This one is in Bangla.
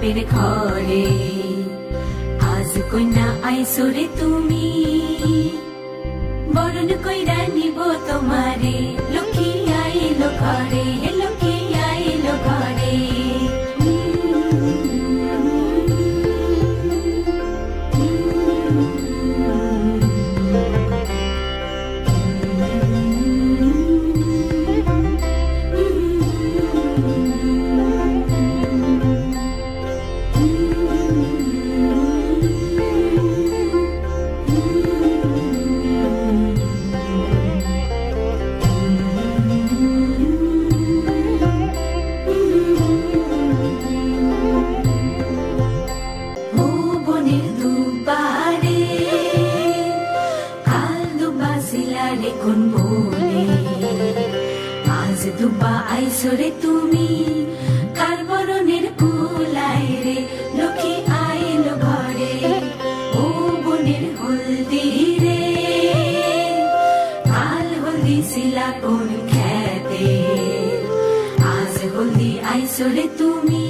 বাপের ঘরে আজ কন্যা আইসরে তুমি বরণ কইরা নিব তোমারে লক্ষ্মী আইলো ঘরে লক্ষ্মী আইলো ঘরে কোন বলে আজ দুবা আইসরে তুমি কার বরণের কুলাই রে লক্ষ্মী আইলো ঘরে ও বোনের হলদি রে কাল হলদি শিলা কোন খেতে আজ হলদি আইসরে তুমি